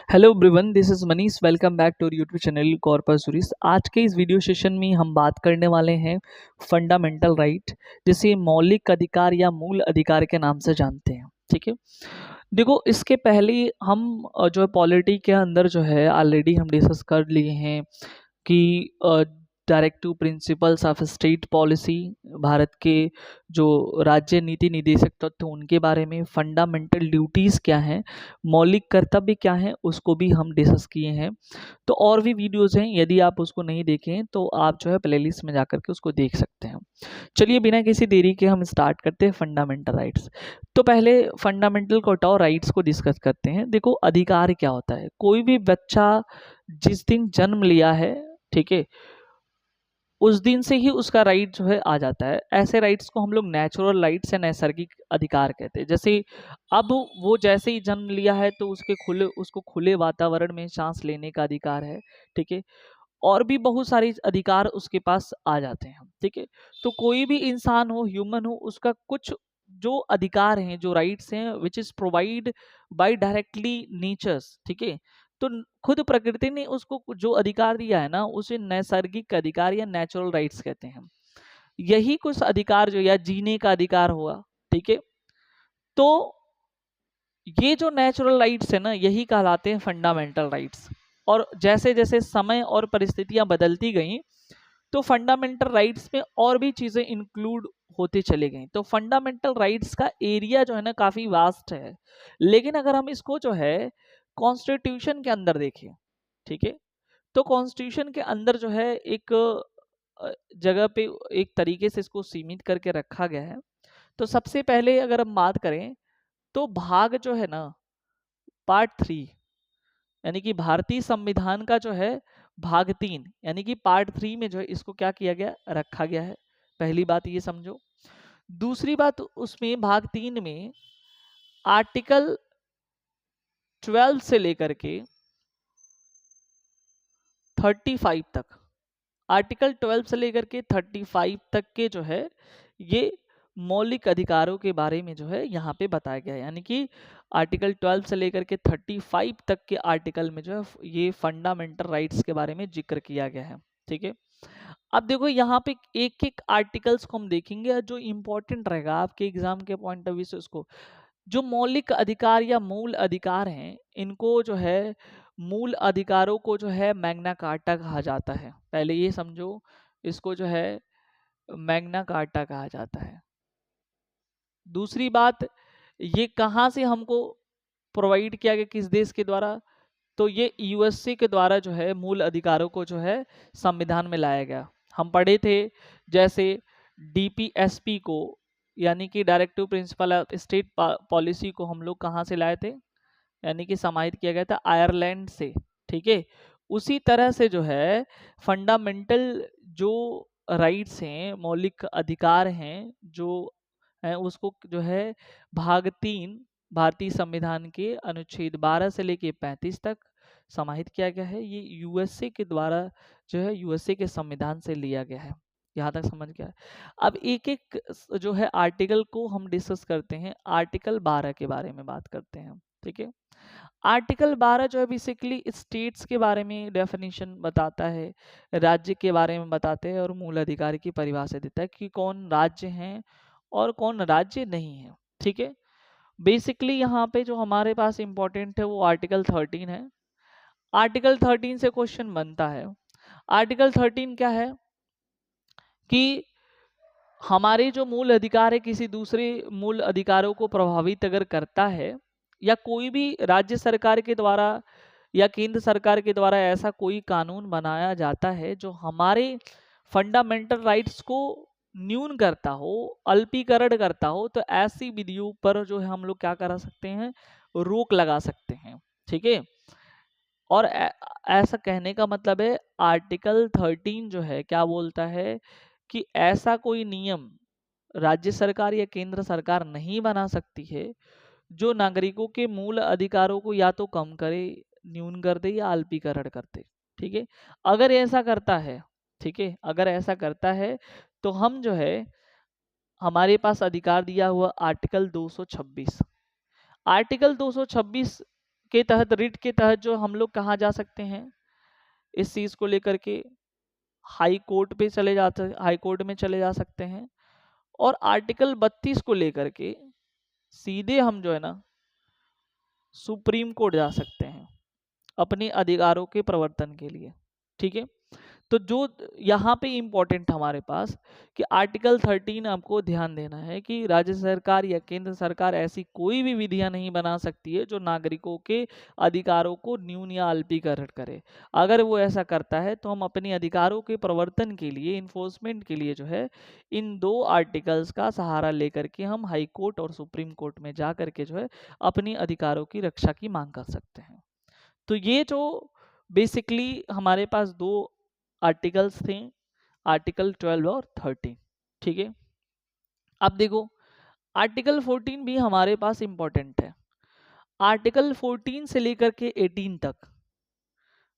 Hello everyone, this is Manish. Welcome back to YouTube channel Corpus. आज के इस video session में हम बात करने वाले हैं फंडामेंटल राइट, जिसे मौलिक अधिकार या मूल अधिकार के नाम से जानते हैं। ठीक है, देखो इसके पहले हम जो है पॉलिटी के अंदर जो है ऑलरेडी हम डिस्कस कर लिए हैं कि directive principles of state policy, Bharat के जो राज्य नीति निदेशक तत्व उनके बारे में, फंडामेंटल ड्यूटीज़ क्या हैं, मौलिक कर्तव्य क्या हैं, उसको भी हम डिस्कस किए हैं। तो और भी वीडियोज़ हैं, यदि आप उसको नहीं देखें तो आप जो है प्लेलिस्ट में जाकर के उसको देख सकते हैं। चलिए बिना किसी देरी के हम स्टार्ट करते हैं फंडामेंटल राइट्स। तो पहले फंडामेंटल कोटा राइट्स को डिस्कस करते हैं। देखो अधिकार क्या होता है। कोई भी बच्चा जिस दिन जन्म लिया है, ठीक है, उस दिन से ही उसका राइट जो है आ जाता है। ऐसे राइट्स को हम लोग नेचुरल राइट्स या नैसर्गिक अधिकार कहते हैं। जैसे अब वो जैसे ही जन्म लिया है तो उसको खुले वातावरण में सांस लेने का अधिकार है। ठीक है, और भी बहुत सारे अधिकार उसके पास आ जाते हैं। ठीक है, तो कोई भी इंसान हो, ह्यूमन हो, उसका कुछ जो अधिकार हैं, जो राइट्स हैं, which is provide by directly natures. ठीक है, तो खुद प्रकृति ने उसको जो अधिकार दिया है ना, उसे नैसर्गिक अधिकार या नेचुरल राइट्स कहते हैं। यही कुछ अधिकार जो या जीने का अधिकार हुआ। ठीक है, तो ये जो नेचुरल राइट्स है ना, यही कहलाते हैं फंडामेंटल राइट्स। और जैसे जैसे समय और परिस्थितियां बदलती गई तो फंडामेंटल राइट्स में और भी चीजें इंक्लूड होते चले गए। तो फंडामेंटल राइट्स का एरिया जो है ना काफी वास्ट है। लेकिन अगर हम इसको जो है कॉन्स्टिट्यूशन के अंदर देखें, ठीक है, तो कॉन्स्टिट्यूशन के अंदर जो है एक जगह पे एक तरीके से इसको सीमित करके रखा गया है। तो सबसे पहले अगर हम बात करें तो भाग जो है ना, पार्ट 3, यानी कि भारतीय संविधान का जो है भाग 3 यानी कि पार्ट 3 में जो है इसको क्या किया गया, रखा गया है। पहली बात ये समझो। दूसरी बात, उसमें भाग 3 में आर्टिकल 12 से लेकर के 35 तक, आर्टिकल 12 से लेकर के 35 तक के जो है ये मौलिक अधिकारों के बारे में जो है यहाँ पे बताया गया है। यानी कि आर्टिकल 12 से लेकर के 35 तक के आर्टिकल में जो है ये फंडामेंटल राइट्स के बारे में जिक्र किया गया है। ठीक है, अब देखो यहाँ पे एक एक आर्टिकल्स को हम देखेंगे, जो इंपॉर्टेंट रहेगा आपके एग्जाम के पॉइंट ऑफ व्यू से। उसको जो मौलिक अधिकार या मूल अधिकार हैं, इनको जो है मूल अधिकारों को जो है मैग्ना कार्टा कहा जाता है। पहले ये समझो, इसको जो है मैग्ना कार्टा कहा जाता है। दूसरी बात, ये कहाँ से हमको प्रोवाइड किया गया, किस देश के द्वारा, तो ये यूएसए के द्वारा जो है मूल अधिकारों को जो है संविधान में लाया गया। हम पढ़े थे जैसे डीपीएसपी को, यानी कि directive principle of state policy को हम लोग कहाँ से लाए थे, यानी कि समाहित किया गया था आयरलैंड से। ठीक है, उसी तरह से जो है फंडामेंटल जो राइट्स हैं, मौलिक अधिकार हैं जो हैं, उसको जो है भाग 3 भारतीय संविधान के अनुच्छेद 12 से लेके 35 तक समाहित किया गया है। ये यूएसए के द्वारा जो है यूएसए के संविधान से लिया गया है। यहाँ तक समझ गया है। अब एक एक जो है आर्टिकल को हम डिस्कस करते हैं। आर्टिकल 12 के बारे में बात करते हैं। ठीक है, आर्टिकल 12 जो है बेसिकली स्टेट्स के बारे में डेफिनेशन बताता है, राज्य के बारे में बताते हैं और मूल अधिकार की परिभाषा देता है कि कौन राज्य हैं और कौन राज्य नहीं है। ठीक है, बेसिकली यहाँ पे जो हमारे पास इंपॉर्टेंट है वो आर्टिकल 13 है। आर्टिकल 13 से क्वेश्चन बनता है। आर्टिकल 13 क्या है कि हमारे जो मूल अधिकार है किसी दूसरे मूल अधिकारों को प्रभावित अगर करता है, या कोई भी राज्य सरकार के द्वारा या केंद्र सरकार के द्वारा ऐसा कोई कानून बनाया जाता है जो हमारे फंडामेंटल राइट्स को न्यून करता हो, अल्पीकरण करता हो, तो ऐसी विधियों पर जो है हम लोग क्या करा सकते हैं, रोक लगा सकते हैं। ठीक है, और ऐसा कहने का मतलब है आर्टिकल 13 जो है क्या बोलता है कि ऐसा कोई नियम राज्य सरकार या केंद्र सरकार नहीं बना सकती है जो नागरिकों के मूल अधिकारों को या तो कम करे, न्यून कर दे या अल्पीकरण कर दे। ठीक है, अगर ऐसा करता है, ठीक है, अगर ऐसा करता है तो हम जो है हमारे पास अधिकार दिया हुआ आर्टिकल 226, आर्टिकल 226 के तहत, रिट के तहत जो हम लोग कहाँ जा सकते हैं इस चीज को लेकर के, हाई कोर्ट पे चले जाते, हाई कोर्ट में चले जा सकते हैं। और आर्टिकल 32 को लेकर के सीधे हम जो है ना सुप्रीम कोर्ट जा सकते हैं अपने अधिकारों के प्रवर्तन के लिए। ठीक है, तो जो यहाँ पे इम्पोर्टेंट हमारे पास कि आर्टिकल 13 आपको ध्यान देना है कि राज्य सरकार या केंद्र सरकार ऐसी कोई भी विधियां नहीं बना सकती है जो नागरिकों के अधिकारों को न्यून या अल्पीकरण करे। अगर वो ऐसा करता है तो हम अपने अधिकारों के प्रवर्तन के लिए, इन्फोर्समेंट के लिए जो है इन दो आर्टिकल्स का सहारा लेकर के हम हाई कोर्ट और सुप्रीम कोर्ट में जा करके जो है अपने अधिकारों की रक्षा की मांग कर सकते हैं। तो ये जो बेसिकली हमारे पास दो आर्टिकल्स थे, आर्टिकल 12 और 13। ठीक है, अब देखो आर्टिकल 14 भी हमारे पास इंपॉर्टेंट है। आर्टिकल 14 से लेकर के 18 तक,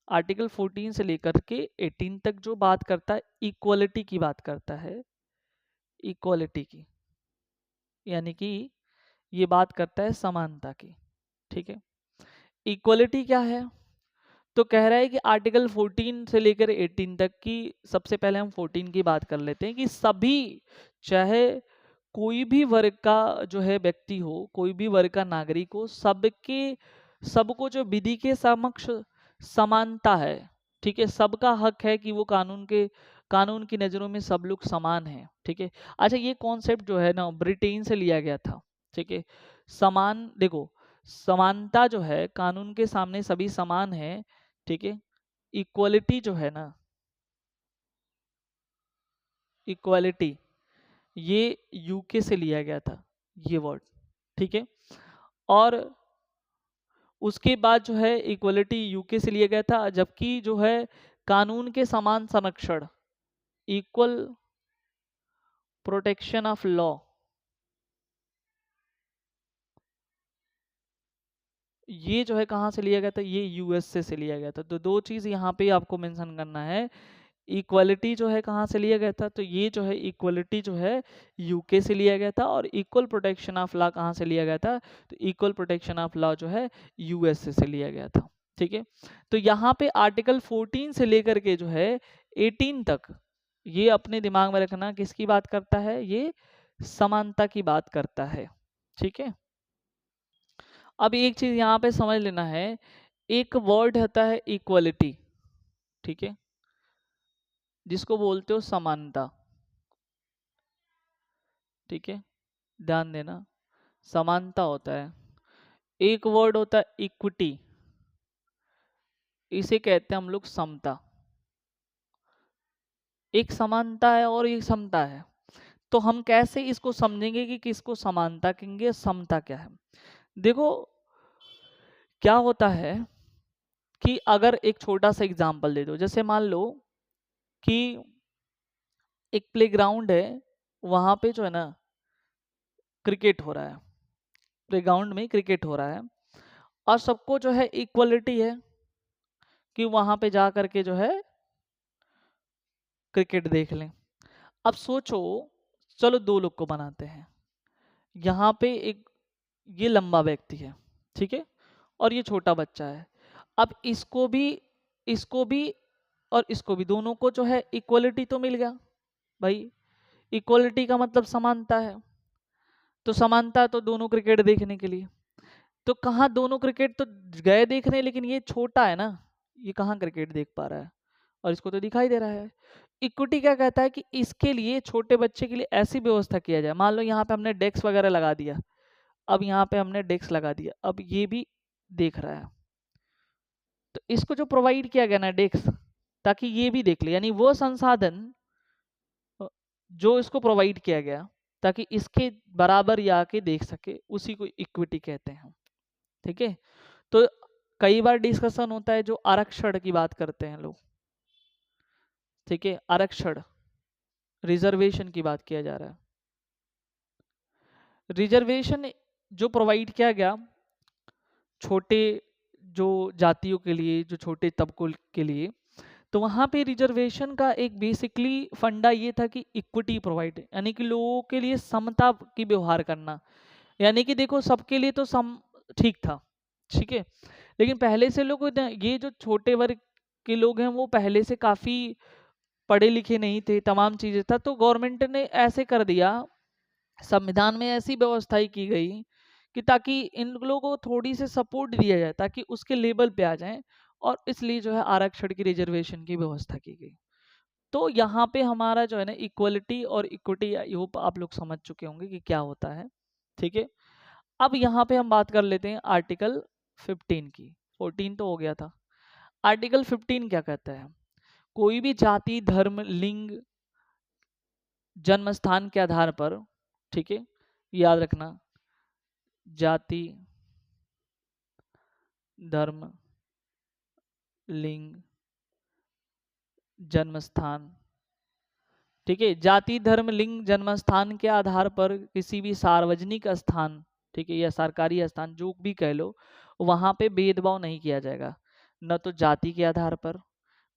आर्टिकल 14 से लेकर के 18 तक जो बात करता है इक्वलिटी की बात करता है, इक्वलिटी की, यानी कि ये बात करता है समानता की। ठीक है, इक्वलिटी क्या है, तो कह रहा है कि आर्टिकल 14 से लेकर 18 तक की, सबसे पहले हम 14 की बात कर लेते हैं कि सभी, चाहे कोई भी वर्ग का जो है व्यक्ति हो, कोई भी वर्ग का नागरिक हो, सबके, सबको जो विधि के समक्ष समानता है। ठीक है, सबका हक है कि वो कानून की नज़रों में सब लोग समान हैं। ठीक है, अच्छा ये कॉन्सेप्ट जो है ना ब्रिटेन से लिया गया था। ठीक है, समान, देखो समानता जो है, कानून के सामने सभी समान है। ठीक है, इक्वलिटी जो है ना, इक्वलिटी ये यूके से लिया गया था ये वर्ड। ठीक है, और उसके बाद जो है इक्वलिटी यूके से लिया गया था, जबकि जो है कानून के समान संरक्षण, इक्वल प्रोटेक्शन ऑफ लॉ, ये जो है कहाँ से लिया गया था, ये यूएसए से लिया गया था। तो दो चीज यहाँ पे आपको मेंशन करना है। इक्वलिटी जो है कहाँ से लिया गया था, तो ये जो है इक्वलिटी जो है यूके से लिया गया था। और इक्वल प्रोटेक्शन ऑफ लॉ कहाँ से लिया गया था, तो इक्वल प्रोटेक्शन ऑफ लॉ जो है यूएसए से लिया गया था। ठीक है, तो यहाँ पे आर्टिकल 14 से लेकर के जो है 18 तक, ये अपने दिमाग में रखना किसकी बात करता है, ये समानता की बात करता है। ठीक है, अब एक चीज यहाँ पे समझ लेना है, एक वर्ड होता है इक्वलिटी, ठीक है, जिसको बोलते हो समानता। ठीक है, ध्यान देना, समानता होता है। एक वर्ड होता है इक्विटी, इसे कहते हैं हम लोग समता। एक समानता है और एक समता है, तो हम कैसे इसको समझेंगे कि किसको समानता कहेंगे, समता क्या है। देखो क्या होता है कि अगर एक छोटा सा एग्जांपल दे दो, जैसे मान लो कि एक प्लेग्राउंड है, वहां पे जो है ना क्रिकेट हो रहा है, प्लेग्राउंड में क्रिकेट हो रहा है, और सबको जो है इक्वलिटी है कि वहां पे जा करके जो है क्रिकेट देख लें। अब सोचो, चलो दो लोग को बनाते हैं, यहाँ पे एक ये लंबा व्यक्ति है, ठीक है, और ये छोटा बच्चा है। अब इसको भी और इसको भी, दोनों को जो है इक्वलिटी तो मिल गया भाई, इक्वलिटी का मतलब समानता है, तो समानता तो दोनों क्रिकेट देखने के लिए। तो कहाँ दोनों क्रिकेट तो गए देखने, लेकिन ये छोटा है ना, ये कहाँ क्रिकेट देख पा रहा है, और इसको तो दिखाई दे रहा है। इक्विटी क्या कहता है कि इसके लिए, छोटे बच्चे के लिए ऐसी व्यवस्था किया जाए, मान लो यहाँ पे हमने डेस्क वगैरह लगा दिया, अब यहाँ पे हमने डेस्क लगा दिया, अब ये भी देख रहा है, तो इसको जो प्रोवाइड किया गया ना डेस्क, ताकि ये भी देख ले, यानी वो संसाधन जो इसको प्रोवाइड किया गया ताकि इसके बराबर ये आके देख सके, उसी को इक्विटी कहते हैं। ठीक है, तो कई बार डिस्कशन होता है जो आरक्षण की बात करते हैं लोग। ठीक है, आरक्षण, रिजर्वेशन की बात किया जा रहा है। रिजर्वेशन जो प्रोवाइड किया गया छोटे जो जातियों के लिए, जो छोटे तबकों के लिए, तो वहाँ पे रिजर्वेशन का एक बेसिकली फंडा ये था कि इक्विटी प्रोवाइड, यानी कि लोगों के लिए समता की व्यवहार करना। यानी कि देखो सबके लिए तो सम ठीक था, ठीक है। लेकिन पहले से लोग ये जो छोटे वर्ग के लोग हैं वो पहले से काफी पढ़े लिखे नहीं थे, तमाम चीजें था, तो गवर्नमेंट ने ऐसे कर दिया, संविधान में ऐसी व्यवस्थाएं की गई कि ताकि इन लोगों को थोड़ी सी सपोर्ट दिया जाए ताकि उसके लेवल पे आ जाएं, और इसलिए जो है आरक्षण की रिजर्वेशन की व्यवस्था की गई। तो यहाँ पे हमारा जो है ना इक्वलिटी और इक्विटी, आई होप आप लोग समझ चुके होंगे कि क्या होता है। ठीक है। अब यहाँ पे हम बात कर लेते हैं आर्टिकल 15 की। 14 तो हो गया था। आर्टिकल 15 क्या कहता है? कोई भी जाति, धर्म, लिंग, जन्म स्थान के आधार पर, ठीक है, याद रखना, जाति, धर्म, लिंग, जन्म स्थान, ठीक है, जाति, धर्म, लिंग, जन्म स्थान के आधार पर किसी भी सार्वजनिक स्थान, ठीक है, या सरकारी स्थान जो भी कह लो, वहां पे भेदभाव नहीं किया जाएगा। न तो जाति के आधार पर,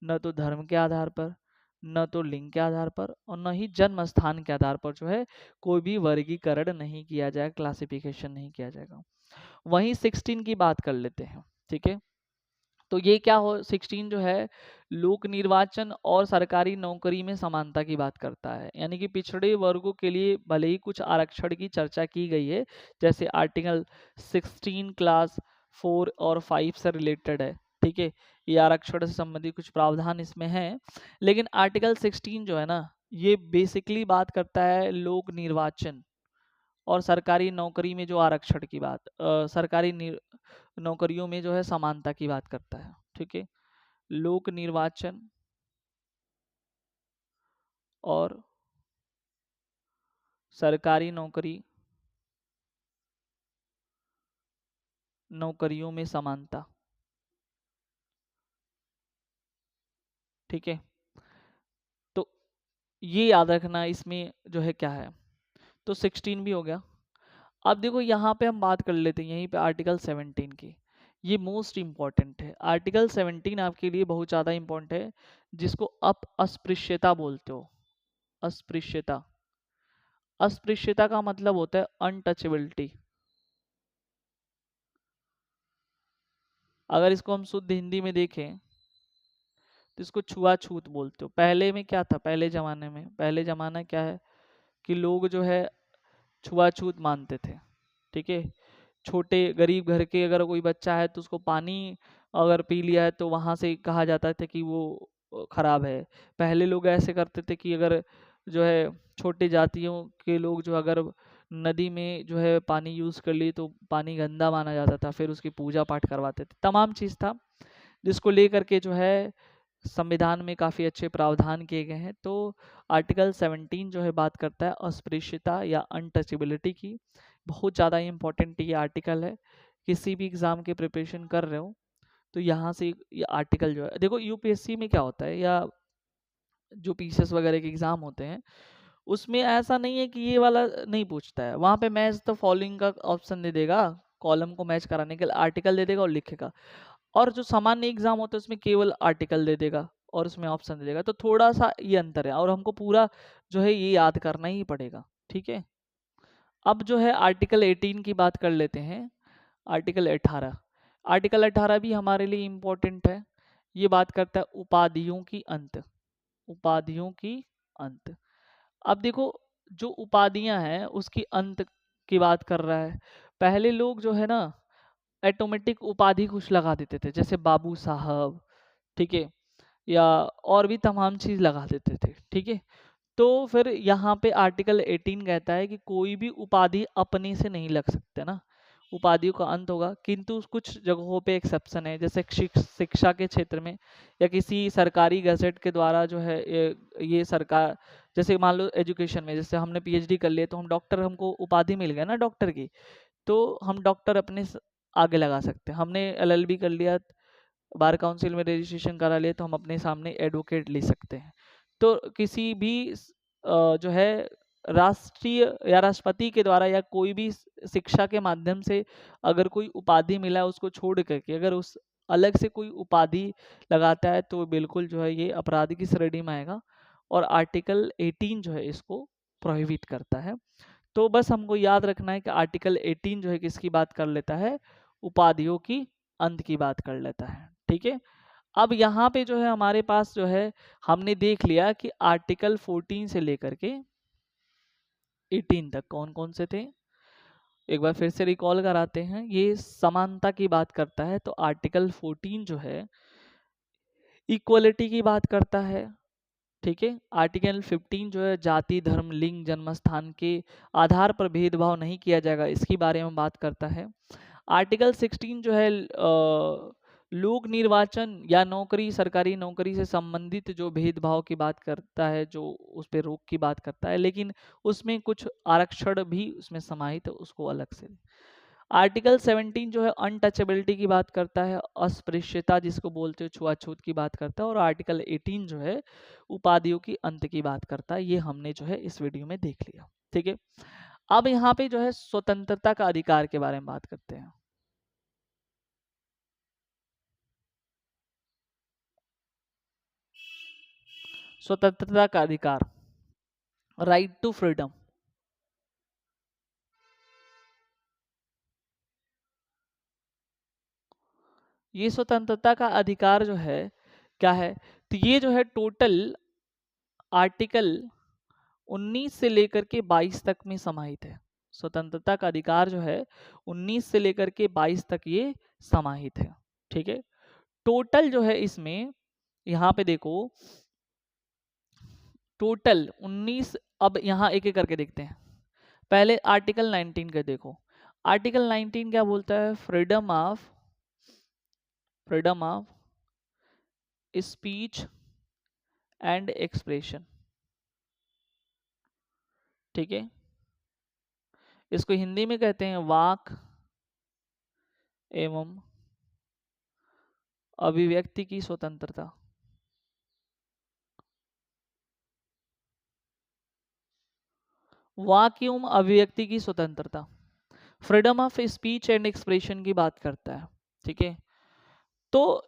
न तो धर्म के आधार पर, न तो लिंग के आधार पर, और न ही जन्म स्थान के आधार पर जो है कोई भी वर्गीकरण नहीं किया जाएगा, क्लासिफिकेशन नहीं किया जाएगा। वहीं 16 की बात कर लेते हैं। ठीक है। तो ये क्या हो, 16 जो है लोक निर्वाचन और सरकारी नौकरी में समानता की बात करता है, यानी कि पिछड़े वर्गों के लिए भले ही कुछ आरक्षण की चर्चा की गई है, जैसे आर्टिकल 16 क्लास 4 और 5 से रिलेटेड है। ठीक है। ये आरक्षण से संबंधित कुछ प्रावधान इसमें है, लेकिन आर्टिकल 16 जो है ना, ये बेसिकली बात करता है लोक निर्वाचन और सरकारी नौकरी में जो आरक्षण की बात, सरकारी नौकरियों में जो है समानता की बात करता है। ठीक है। लोक निर्वाचन और सरकारी नौकरियों में समानता। ठीक है। तो ये याद रखना इसमें जो है क्या है। तो 16 भी हो गया। अब देखो यहाँ पे हम बात कर लेते हैं यहीं पे आर्टिकल 17 की। ये मोस्ट इंपॉर्टेंट है। आर्टिकल 17 आपके लिए बहुत ज़्यादा इंपॉर्टेंट है, जिसको आप अस्पृश्यता बोलते हो। अस्पृश्यता, अस्पृश्यता का मतलब होता है अनटचेबिलिटी। अगर इसको हम शुद्ध हिंदी में देखें तो इसको छुआछूत बोलते हो। पहले में क्या था, पहले जमाने में, पहले जमाना क्या है कि लोग जो है छुआछूत मानते थे। ठीक है। छोटे गरीब घर के अगर कोई बच्चा है तो उसको पानी अगर पी लिया है तो वहां से कहा जाता था कि वो खराब है। पहले लोग ऐसे करते थे कि अगर जो है छोटे जातियों के लोग जो अगर नदी में जो है पानी यूज कर लिए तो पानी गंदा माना जाता था, फिर उसकी पूजा पाठ करवाते थे, तमाम चीज था, जिसको लेकर के जो है संविधान में काफ़ी अच्छे प्रावधान किए गए हैं। तो आर्टिकल 17 जो है बात करता है अस्पृश्यता या अनटचेबिलिटी की। बहुत ज़्यादा इंपॉर्टेंट ये आर्टिकल है। किसी भी एग्ज़ाम के प्रिपरेशन कर रहे हो तो यहाँ से ये आर्टिकल जो है, देखो यूपीएससी में क्या होता है या जो पीसीएस वगैरह के एग्ज़ाम होते हैं उसमें ऐसा नहीं है कि ये वाला नहीं पूछता है। वहाँ पे मैच द फॉलोइंग का ऑप्शन दे देगा, कॉलम को मैच कराने के लिए आर्टिकल दे देगा और लिखेगा। और जो सामान्य एग्जाम होता है उसमें केवल आर्टिकल दे देगा और उसमें ऑप्शन दे देगा। तो थोड़ा सा ये अंतर है और हमको पूरा जो है ये याद करना ही पड़ेगा। ठीक है। अब जो है आर्टिकल 18 की बात कर लेते हैं। आर्टिकल 18, आर्टिकल 18 भी हमारे लिए इम्पोर्टेंट है। ये बात करता है उपाधियों की अंत, उपाधियों की अंत। अब देखो जो उपाधियां हैं उसकी अंत की बात कर रहा है। पहले लोग जो है ना ऑटोमेटिक उपाधि कुछ लगा देते थे, जैसे बाबू साहब, ठीक है, या और भी तमाम चीज लगा देते थे। ठीक है। तो फिर यहाँ पे आर्टिकल 18 कहता है कि कोई भी उपाधि अपने से नहीं लग सकते ना, उपाधियों का अंत होगा, किंतु कुछ जगहों पे एक्सेप्शन है, जैसे शिक्षा के क्षेत्र में या किसी सरकारी गजट के द्वारा जो है ये सरकार, जैसे मान लो एजुकेशन में, जैसे हमने पीएचडी कर लिया तो हम डॉक्टर, हमको उपाधि मिल गया ना डॉक्टर की, तो हम डॉक्टर अपने आगे लगा सकते हैं। हमने एलएलबी कर लिया, बार काउंसिल में रजिस्ट्रेशन करा लिया, तो हम अपने सामने एडवोकेट ले सकते हैं। तो किसी भी जो है राष्ट्रीय या राष्ट्रपति के द्वारा या कोई भी शिक्षा के माध्यम से अगर कोई उपाधि मिला है उसको छोड़ करके अगर उस अलग से कोई उपाधि लगाता है तो बिल्कुल जो है ये अपराध की श्रेणी में आएगा, और आर्टिकल 18 जो है इसको प्रोहिबिट करता है। तो बस हमको याद रखना है कि आर्टिकल 18 जो है किसकी बात कर लेता है, उपाधियों की अंत की बात कर लेता है। ठीक है, अब यहाँ पे जो है हमारे पास जो है हमने देख लिया कि आर्टिकल 14 से लेकर के 18 तक कौन कौन से थे। एक बार फिर से रिकॉल कराते हैं। ये समानता की बात करता है, तो आर्टिकल 14 जो है इक्वलिटी की बात करता है। ठीक है, आर्टिकल 15 जो है जाति, धर्म, लिंग, जन्म स्थान के आधार पर भेदभाव नहीं किया जाएगा, इसके बारे में बात करता है। आर्टिकल 16 जो है लोक निर्वाचन या नौकरी, सरकारी नौकरी से संबंधित जो भेदभाव की बात करता है, जो उस पर रोक की बात करता है, लेकिन उसमें कुछ आरक्षण भी उसमें समाहित है, उसको अलग से। आर्टिकल 17 जो है अनटचेबिलिटी की बात करता है, अस्पृश्यता जिसको बोलते हो, छुआछूत की बात करता है। और आर्टिकल 18 जो है उपाधियों की अंत की बात करता है। ये हमने जो है इस वीडियो में देख लिया। ठीक है, अब यहाँ पे जो है स्वतंत्रता का अधिकार के बारे में बात करते हैं। स्वतंत्रता का अधिकार, राइट टू फ्रीडम। ये स्वतंत्रता का अधिकार जो है क्या है, तो ये जो है टोटल आर्टिकल 19 से लेकर के 22 तक में समाहित है। स्वतंत्रता का अधिकार जो है 19 से लेकर के 22 तक ये समाहित है। ठीक है, टोटल जो है इसमें यहाँ पे देखो टोटल 19। अब यहाँ एक एक करके देखते हैं। पहले आर्टिकल 19 का देखो। आर्टिकल 19 क्या बोलता है, freedom of speech and expression. ठीक है, इसको हिंदी में कहते हैं वाक एवं अभिव्यक्ति की स्वतंत्रता। वाक एवं अभिव्यक्ति की स्वतंत्रता, freedom of speech and expression की बात करता है। ठीक है, तो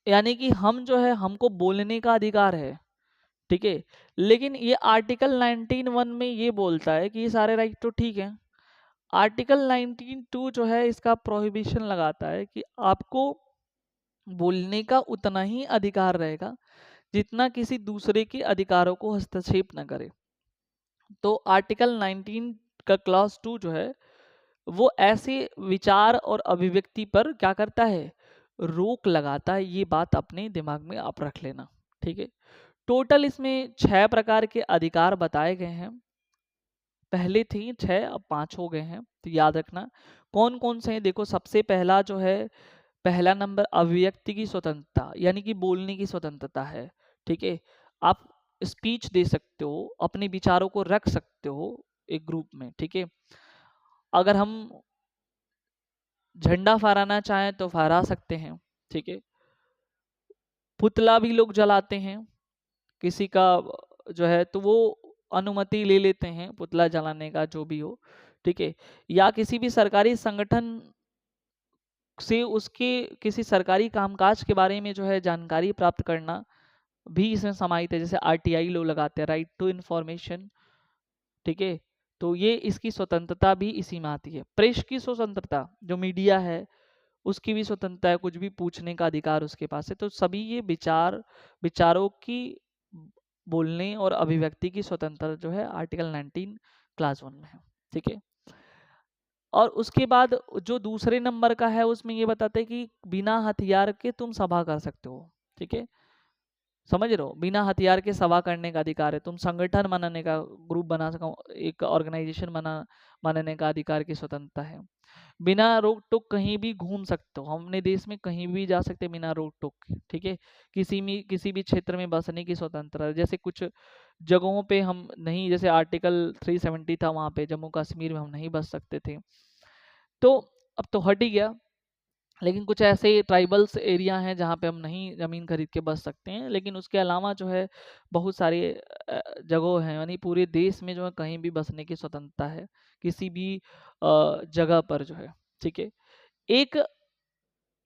यानी कि हम जो है हमको बोलने का अधिकार है। ठीक है, लेकिन ये आर्टिकल 19(1) में ये बोलता है कि ये सारे राइट तो ठीक है। आर्टिकल 19(2) जो है इसका प्रोहिबिशन लगाता है कि आपको बोलने का उतना ही अधिकार रहेगा जितना किसी दूसरे के अधिकारों को हस्तक्षेप न करे। तो आर्टिकल 19 का क्लॉज 2 जो है वो ऐसे विचार और अभिव्यक्ति पर क्या करता है, रोक लगाता है। ये बात अपने दिमाग में आप रख लेना। ठीक है, टोटल इसमें 6 प्रकार के अधिकार बताए गए हैं। पहले थी 6, अब 5 हो गए हैं, तो याद रखना कौन कौन से हैं। देखो, सबसे पहला जो है, पहला नंबर अभिव्यक्ति की स्वतंत्रता, यानी कि बोलने की स्वतंत्रता है। ठीक है, आप स्पीच दे सकते हो, अपने विचारों को रख सकते हो एक ग्रुप में। ठीक है, अगर हम झंडा फहराना चाहें तो फहरा सकते हैं। ठीक है, पुतला भी लोग जलाते हैं किसी का जो है, तो वो अनुमति ले लेते हैं पुतला जलाने का, जो भी हो। ठीक है, या किसी भी सरकारी संगठन से उसके किसी सरकारी कामकाज के बारे में जो है जानकारी प्राप्त करना भी इसमें समाहित है। जैसे आरटीआई लोग लगाते हैं, राइट टू इंफॉर्मेशन। ठीक है, तो ये इसकी स्वतंत्रता भी इसी में आती है। प्रेस की स्वतंत्रता, जो मीडिया है उसकी भी स्वतंत्रता है, कुछ भी पूछने का अधिकार उसके पास है। तो सभी ये विचारों की बोलने और अभिव्यक्ति की स्वतंत्रता जो है आर्टिकल 19 क्लास 1 में है। ठीक है, और उसके बाद जो दूसरे नंबर का है उसमें ये बताते हैं कि बिना हथियार के तुम सभा कर सकते हो। ठीक है, समझ रहे हो, बिना हथियार के सभा करने का अधिकार है। तुम संगठन बनाने का, ग्रुप बना सको, एक ऑर्गेनाइजेशन बनाने का अधिकार की स्वतंत्रता है। बिना रोक टोक कहीं भी घूम सकते हो, हमने देश में कहीं भी जा सकते हैं बिना रोक टोक के। ठीक है, किसी भी क्षेत्र में बसने की स्वतंत्रता है। जैसे कुछ जगहों पे हम नहीं, जैसे आर्टिकल 370 था, वहां पे जम्मू कश्मीर में हम नहीं बस सकते थे, तो अब तो हट ही गया। लेकिन कुछ ऐसे ट्राइबल्स एरिया हैं जहाँ पे हम नहीं ज़मीन खरीद के बस सकते हैं, लेकिन उसके अलावा जो है बहुत सारे जगह हैं, यानी पूरे देश में जो है कहीं भी बसने की स्वतंत्रता है, किसी भी जगह पर जो है। ठीक है, एक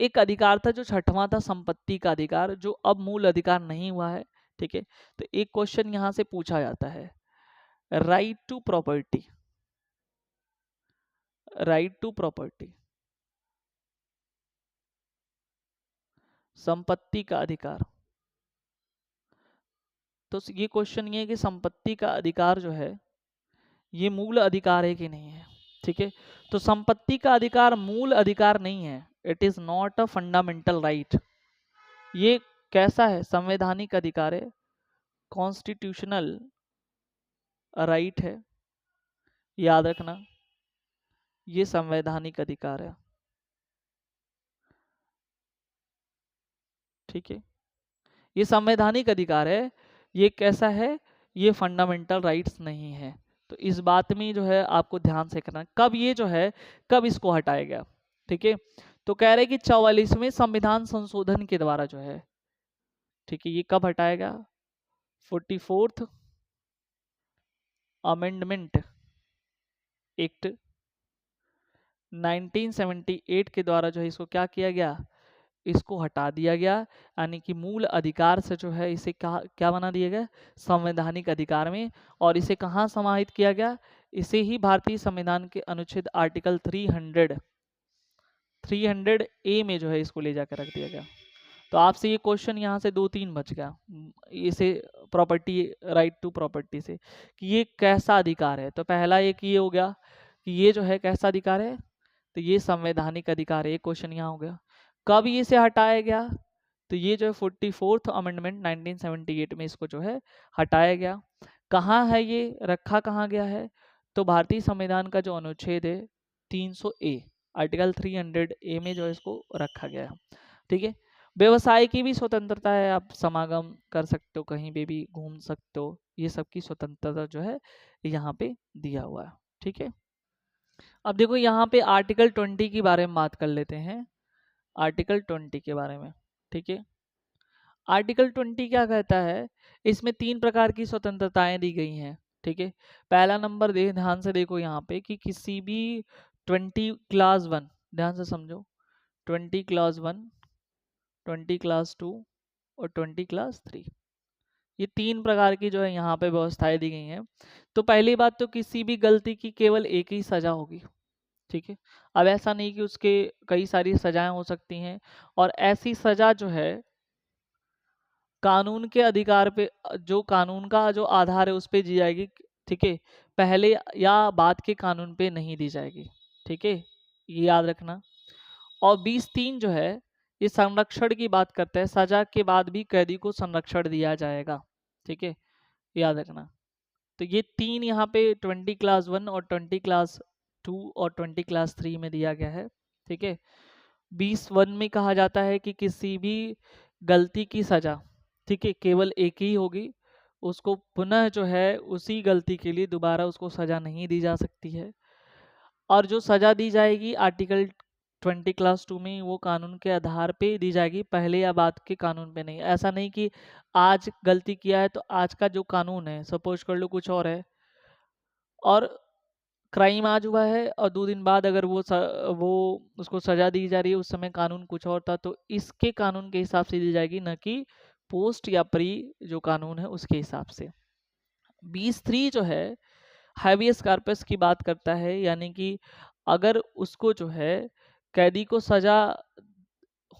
एक अधिकार था जो छठवां था, संपत्ति का अधिकार, जो अब मूल अधिकार नहीं हुआ है। ठीक है, तो एक क्वेश्चन यहाँ से पूछा जाता है, right to property, right to property. संपत्ति का अधिकार। तो ये क्वेश्चन ये है कि संपत्ति का अधिकार जो है ये मूल अधिकार है कि नहीं है। ठीक है, तो संपत्ति का अधिकार मूल अधिकार नहीं है, it is not a fundamental right. ये कैसा है? संवैधानिक अधिकार है, कॉन्स्टिट्यूशनल राइट है, याद रखना ये संवैधानिक अधिकार है। ठीक है, ये संवैधानिक अधिकार है, ये कैसा है? ये फंडामेंटल राइट्स नहीं है। तो इस बात में जो है आपको ध्यान से करना, कब ये जो है, कब इसको हटाया गया। ठीक है, तो कह रहे कि 44वें संविधान संशोधन के द्वारा जो है, ठीक है, ये कब हटाया गया? 44th अमेंडमेंट एक्ट 1978 के द्वारा जो है इसको क्या किया गया? इसको हटा दिया गया। यानी कि मूल अधिकार से जो है इसे क्या बना दिया गया? संवैधानिक अधिकार में। और इसे कहाँ समाहित किया गया? इसे ही भारतीय संविधान के अनुच्छेद आर्टिकल 300 ए में जो है इसको ले जाकर रख दिया गया। तो आपसे ये क्वेश्चन यहाँ से 2-3 बच गया इसे प्रॉपर्टी, राइट टू प्रॉपर्टी से, कि ये कैसा अधिकार है। तो पहला एक ये हो गया कि ये जो है कैसा अधिकार है, तो ये संवैधानिक अधिकार है। ये क्वेश्चन यहाँ हो गया। कब ये से हटाया गया? तो ये जो है 44th अमेंडमेंट 1978 में इसको जो है हटाया गया। कहाँ है ये, रखा कहाँ गया है? तो भारतीय संविधान का जो अनुच्छेद है 300 ए, आर्टिकल 300 ए में जो है इसको रखा गया है। ठीक है, व्यवसाय की भी स्वतंत्रता है, आप समागम कर सकते हो, कहीं पे भी घूम सकते हो, ये सब की स्वतंत्रता जो है यहाँ पे दिया हुआ है। ठीक है, अब देखो यहाँ पे आर्टिकल 20 के बारे में बात कर लेते हैं, आर्टिकल 20 के बारे में। ठीक है, आर्टिकल 20 क्या कहता है? इसमें 3 प्रकार की स्वतंत्रताएं दी गई हैं। ठीक है, पहला नंबर ध्यान से देखो यहाँ पे कि किसी भी 20 क्लास 1, ध्यान से समझो, 20 क्लास 1, 20 क्लास 2 और 20 क्लास 3, ये 3 प्रकार की जो है यहाँ पे व्यवस्थाएं दी गई हैं। तो पहली बात तो किसी भी गलती की केवल एक ही सजा होगी। ठीक है, अब ऐसा नहीं कि उसके कई सारी सजाएं हो सकती हैं, और ऐसी सजा जो है कानून के अधिकार पे, जो कानून का जो आधार है उस पे दी जाएगी। ठीक है, पहले या बाद के कानून पे नहीं दी जाएगी। ठीक है, ये याद रखना। और 20(3) जो है ये संरक्षण की बात करता है, सजा के बाद भी कैदी को संरक्षण दिया जाएगा। ठीक है, याद रखना। तो ये 3 यहाँ पे 20 क्लास 1 और 20 क्लास 2 और 20 क्लास 3 में दिया गया है। ठीक है, 20(1) में कहा जाता है कि किसी भी गलती की सजा, ठीक है, केवल एक ही होगी, उसको पुनः जो है उसी गलती के लिए दोबारा उसको सजा नहीं दी जा सकती है। और जो सजा दी जाएगी आर्टिकल 20 क्लास 2 में, वो कानून के आधार पे दी जाएगी, पहले या बाद के कानून पे नहीं। ऐसा नहीं कि आज गलती किया है तो आज का जो कानून है, सपोज कर लो कुछ और है, और क्राइम आज हुआ है और 2 दिन बाद अगर वो उसको सजा दी जा रही है, उस समय कानून कुछ और था, तो इसके कानून के हिसाब से दी जाएगी, न कि पोस्ट या प्री जो कानून है उसके हिसाब से। 20(3) जो है हैबियस कॉर्पस की बात करता है, यानी कि अगर उसको जो है कैदी को सजा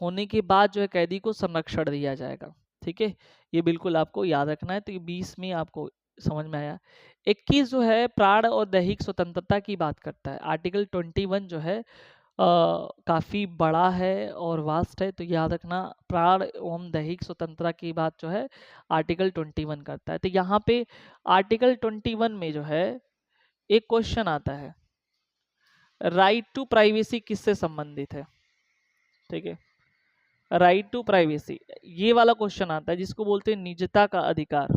होने के बाद जो है कैदी को संरक्षण दिया जाएगा। ठीक है, ये बिल्कुल आपको याद रखना है। तो ये 20 में आपको समझ में आया। 21 जो है प्राण और दैहिक स्वतंत्रता की बात करता है। आर्टिकल 21 जो है काफ़ी बड़ा है और वास्ट है, तो याद रखना प्राण एवं दैहिक स्वतंत्रता की बात जो है आर्टिकल 21 करता है। तो यहाँ पे आर्टिकल 21 में जो है एक क्वेश्चन आता है, राइट टू प्राइवेसी किससे संबंधित है? ठीक है, राइट टू प्राइवेसी, ये वाला क्वेश्चन आता है जिसको बोलते हैं निजता का अधिकार,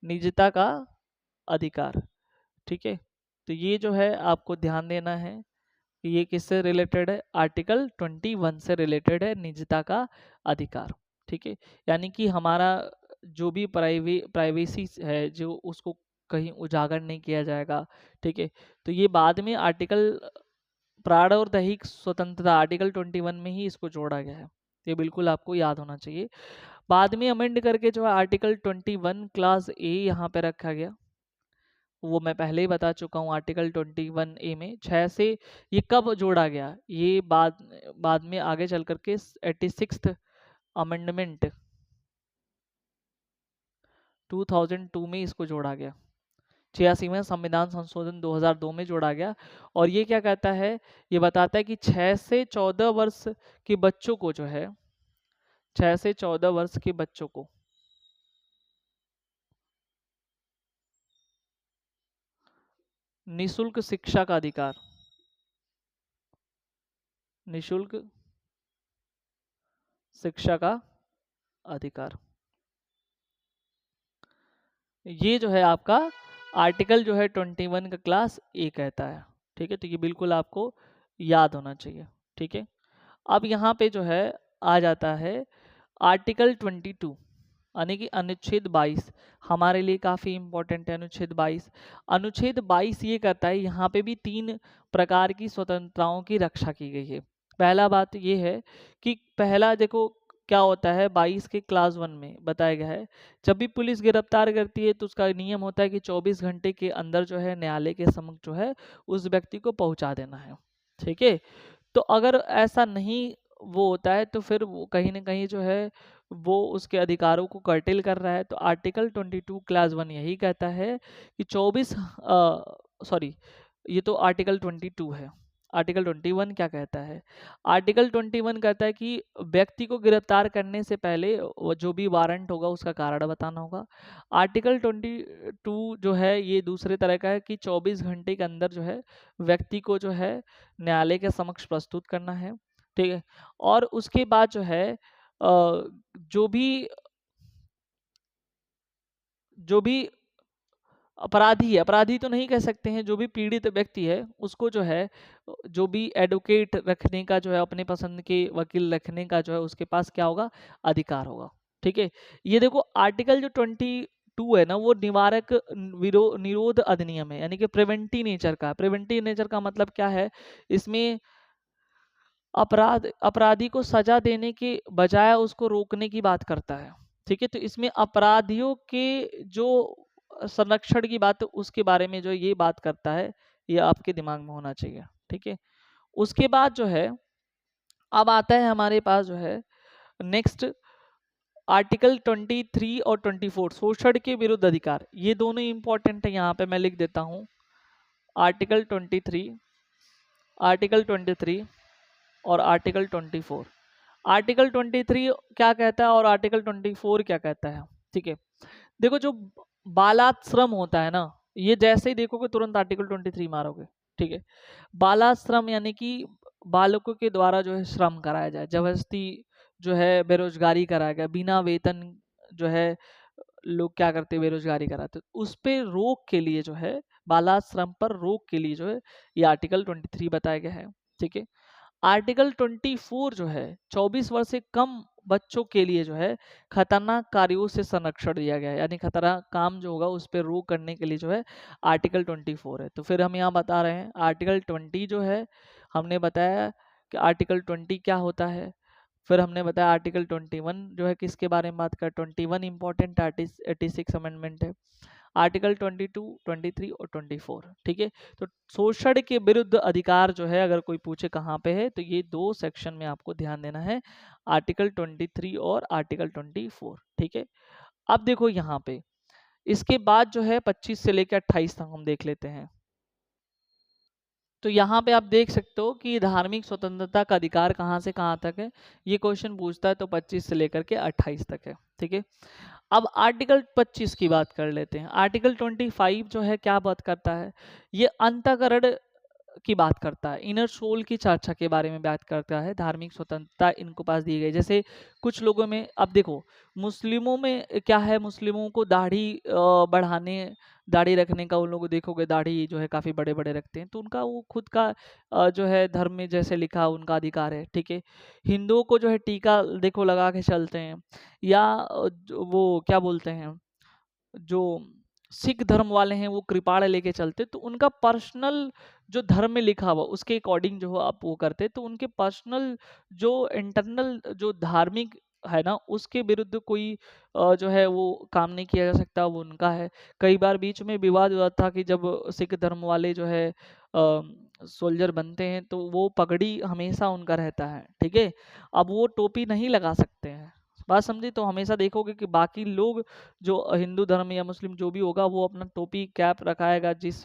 निजता का अधिकार। ठीक है, तो ये जो है आपको ध्यान देना है कि ये किससे रिलेटेड है? आर्टिकल 21 से रिलेटेड है, निजता का अधिकार। ठीक है, यानी कि हमारा जो भी प्राइवेसी है जो उसको कहीं उजागर नहीं किया जाएगा। ठीक है, तो ये बाद में आर्टिकल प्राण और दैहिक स्वतंत्रता आर्टिकल 21 में ही इसको जोड़ा गया है, ये बिल्कुल आपको याद होना चाहिए। बाद में अमेंड करके जो है आर्टिकल 21 क्लास ए यहाँ पे रखा गया, वो मैं पहले ही बता चुका हूँ आर्टिकल 21A में 6 से ये कब जोड़ा गया, ये बाद में आगे चल करके 86th अमेंडमेंट 2002 में इसको जोड़ा गया। 86वें संविधान संशोधन 2002 में जोड़ा गया। और ये क्या कहता है, ये बताता है कि 6 से 14 वर्ष के बच्चों को जो है 6 से 14 वर्ष के बच्चों को निशुल्क शिक्षा का अधिकार, निशुल्क शिक्षा का अधिकार, ये जो है आपका आर्टिकल जो है 21 का क्लास ए कहता है। ठीक है, तो ये बिल्कुल आपको याद होना चाहिए। ठीक है, अब यहाँ पे जो है आ जाता है आर्टिकल 22 यानी कि अनुच्छेद 22 हमारे लिए काफ़ी इंपॉर्टेंट है। अनुच्छेद 22 ये कहता है, यहाँ पे भी 3 प्रकार की स्वतंत्रताओं की रक्षा की गई है। पहला बात ये है कि पहला देखो क्या होता है, 22 के क्लास 1 में बताया गया है, जब भी पुलिस गिरफ्तार करती है तो उसका नियम होता है कि 24 घंटे के अंदर जो है न्यायालय के समक्ष जो है उस व्यक्ति को पहुंचा देना है। ठीक है, तो अगर ऐसा नहीं वो होता है तो फिर वो कहीं ना कहीं जो है वो उसके अधिकारों को कर्टेल कर रहा है। तो आर्टिकल 22 क्लास 1 यही कहता है कि 24 सॉरी, ये तो आर्टिकल 22 है। आर्टिकल 21 क्या कहता है, आर्टिकल 21 कहता है कि व्यक्ति को गिरफ्तार करने से पहले वो जो भी वारंट होगा उसका कारण बताना होगा। आर्टिकल 22 जो है ये दूसरे तरह का है कि 24 घंटे के अंदर जो है व्यक्ति को जो है न्यायालय के समक्ष प्रस्तुत करना है। ठीक है, और उसके बाद जो है जो भी जो भी अपराधी है, अपराधी तो नहीं कह सकते हैं, जो भी पीड़ित व्यक्ति है उसको जो है जो भी एडवोकेट रखने का जो है अपने पसंद के वकील रखने का जो है उसके पास क्या होगा, अधिकार होगा। ठीक है, ये देखो आर्टिकल जो 22 है ना वो निवारक निरोध अधिनियम है, यानी कि प्रिवेंटिव नेचर का। प्रिवेंटिव नेचर का मतलब क्या है, इसमें अपराधी को सजा देने के बजाय उसको रोकने की बात करता है। ठीक है, तो इसमें अपराधियों के जो संरक्षण की बात उसके बारे में जो ये बात करता है, ये आपके दिमाग में होना चाहिए। ठीक है, उसके बाद जो है अब आता है हमारे पास जो है नेक्स्ट आर्टिकल 23 और 24 शोषण के विरुद्ध अधिकार, ये दोनों इंपॉर्टेंट है। यहाँ पे मैं लिख देता हूँ आर्टिकल 23, आर्टिकल 23 और आर्टिकल 24। आर्टिकल 23 क्या कहता है और आर्टिकल 24 क्या कहता है। ठीक है, देखो जो बालाश्रम होता है ना, ये जैसे ही देखोगे तुरंत आर्टिकल 23 मारोगे। ठीक है, बालाश्रम यानी कि बालकों के द्वारा जो है श्रम कराया जाए, जबरदस्ती जो है बेरोजगारी कराया गया, बिना वेतन जो है लोग क्या करते बेरोजगारी कराते, उस पे रोक के लिए जो है बालाश्रम पर रोक के लिए जो है ये आर्टिकल 23 बताया गया है। ठीक है, आर्टिकल 24 जो है 24 वर्ष से कम बच्चों के लिए जो है खतरनाक कार्यों से संरक्षण दिया गया है, यानी खतरनाक काम जो होगा उस पर रोक करने के लिए जो है आर्टिकल 24 है। तो फिर हम यहाँ बता रहे हैं आर्टिकल 20 जो है, हमने बताया कि आर्टिकल 20 क्या होता है। फिर हमने बताया आर्टिकल 21 जो है किसके बारे में बात कर, 21 इंपॉर्टेंट 86 अमेंडमेंट है। आर्टिकल 22, 23 और 24। ठीक है, तो शोषण के विरुद्ध अधिकार जो है अगर कोई पूछे कहाँ पे है तो ये 2 सेक्शन में आपको ध्यान देना है, आर्टिकल 23 और आर्टिकल 24। ठीक है, अब देखो यहाँ पे इसके बाद जो है 25 से लेकर 28 तक हम देख लेते हैं। तो यहाँ पे आप देख सकते हो कि धार्मिक स्वतंत्रता का अधिकार कहाँ से कहाँ तक है, ये क्वेश्चन पूछता है तो 25 से लेकर के 28 तक है। ठीक है, अब आर्टिकल 25 की बात कर लेते हैं। आर्टिकल 25 जो है क्या बात करता है, ये अंतःकरण की बात करता है, इनर सोल की चर्चा के बारे में बात करता है। धार्मिक स्वतंत्रता इनको पास दी गई, जैसे कुछ लोगों में अब देखो मुस्लिमों में क्या है, मुस्लिमों को दाढ़ी बढ़ाने, दाढ़ी रखने का, उन लोगों को देखोगे दाढ़ी जो है काफ़ी बड़े बड़े रखते हैं, तो उनका वो खुद का जो है धर्म में जैसे लिखा उनका अधिकार है। ठीक है, हिंदुओं को जो है टीका देखो लगा के चलते हैं, या वो क्या बोलते हैं जो सिख धर्म वाले हैं वो कृपाण लेके चलते, तो उनका पर्सनल जो धर्म में लिखा हुआ उसके अकॉर्डिंग जो आप वो करते, तो उनके पर्सनल जो इंटरनल जो धार्मिक है ना, उसके विरुद्ध कोई जो है वो काम नहीं किया जा सकता, वो उनका है। कई बार बीच में विवाद हुआ था कि जब सिख धर्म वाले जो है सोल्जर बनते हैं तो वो पगड़ी हमेशा उनका रहता है, ठीक है। अब वो टोपी नहीं लगा सकते हैं, बात समझी। तो हमेशा देखोगे कि बाकी लोग जो हिंदू धर्म या मुस्लिम जो भी होगा वो अपना टोपी कैप रखाएगा, जिस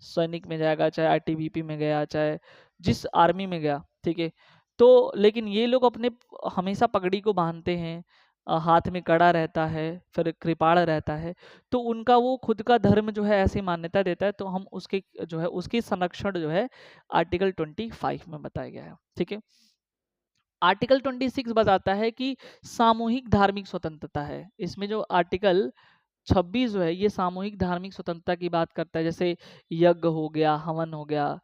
सैनिक में जाएगा, चाहे आईटीबीपी में गया, चाहे जिस आर्मी में गया, ठीक है। तो लेकिन ये लोग अपने हमेशा पगड़ी को बांधते हैं, हाथ में कड़ा रहता है, फिर कृपाण रहता है। तो उनका वो खुद का धर्म जो है ऐसी मान्यता देता है, तो हम उसके जो है उसकी संरक्षण जो है आर्टिकल 25 में बताया गया है, ठीक है। आर्टिकल 26 बताता है कि सामूहिक धार्मिक स्वतंत्रता है। इसमें जो आर्टिकल 26 जो है ये सामूहिक धार्मिक स्वतंत्रता की बात करता है, जैसे यज्ञ हो गया, हवन हो गया,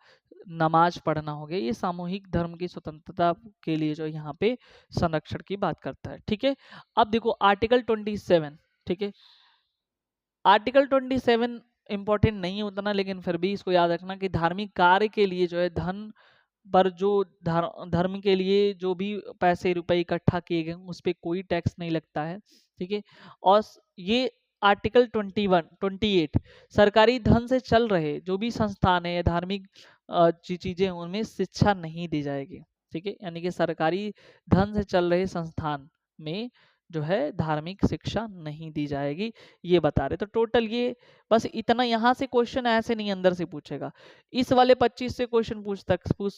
नमाज पढ़ना हो गया, ये सामूहिक धर्म की स्वतंत्रता के लिए जो यहाँ पे संरक्षण की बात करता है, ठीक है। अब देखो आर्टिकल 27, ठीक है। आर्टिकल 27 इंपॉर्टेंट नहीं उतना, लेकिन फिर भी इसको याद रखना कि धार्मिक कार्य के लिए जो है धन पर जो धर्म के लिए जो भी पैसे रुपए इकट्ठा किए गए उस पर कोई टैक्स नहीं लगता है, ठीक है। और ये आर्टिकल 28 सरकारी धन से चल रहे जो भी संस्थान है या धार्मिक चीजें हैं उनमें शिक्षा नहीं दी जाएगी, ठीक है। यानी कि सरकारी धन से चल रहे संस्थान में जो है धार्मिक शिक्षा नहीं दी जाएगी, ये बता रहे। तो टोटल ये बस इतना, यहाँ से क्वेश्चन ऐसे नहीं अंदर से पूछेगा। इस वाले 25 से क्वेश्चन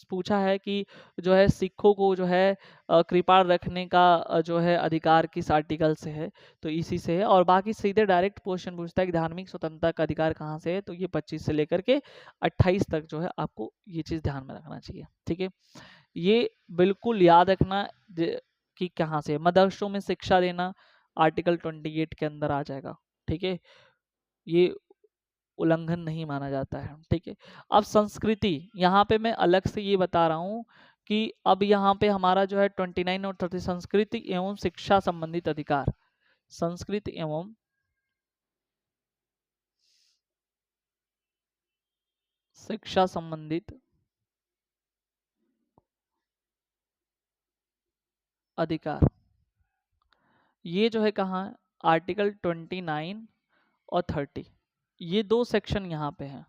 पूछा है कि जो है सिखों को जो है कृपाण रखने का जो है अधिकार किस आर्टिकल से है, तो इसी से है। और बाकी सीधे डायरेक्ट क्वेश्चन पूछता है कि धार्मिक स्वतंत्रता का अधिकार कहाँ से है, तो ये 25 से लेकर के 28 तक जो है आपको ये चीज ध्यान में रखना चाहिए, ठीक है। ये बिल्कुल याद रखना कि कहाँ से मदरसों में शिक्षा देना आर्टिकल 28 के अंदर आ जाएगा, ठीक है। ये उल्लंघन नहीं माना जाता है, ठीक है। अब संस्कृति, यहाँ पे मैं अलग से ये बता रहा हूँ कि अब यहाँ पे हमारा जो है 29 और 30 संस्कृति एवं शिक्षा संबंधित अधिकार, संस्कृति एवं शिक्षा संबंधित अधिकार, ये जो है कहाँ आर्टिकल 29 और 30, ये दो सेक्शन यहाँ पे हैं।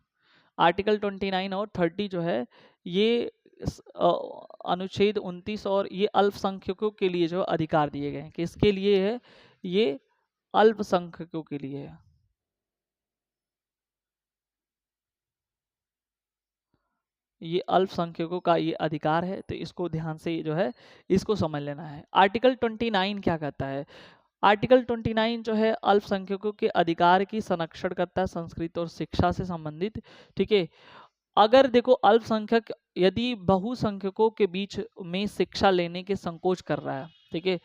आर्टिकल 29 और 30 जो है ये अनुच्छेद 29 और ये अल्पसंख्यकों के लिए जो अधिकार दिए गए हैं, किसके लिए है, ये अल्पसंख्यकों के लिए है। ये अल्पसंख्यकों का ये अधिकार है, तो इसको ध्यान से जो है इसको समझ लेना है। आर्टिकल 29 क्या कहता है, आर्टिकल 29 जो है अल्पसंख्यकों के अधिकार की संरक्षण करता है संस्कृति और शिक्षा से संबंधित, ठीक है। अगर देखो अल्पसंख्यक यदि बहुसंख्यकों के बीच में शिक्षा लेने के संकोच कर रहा है, ठीक है,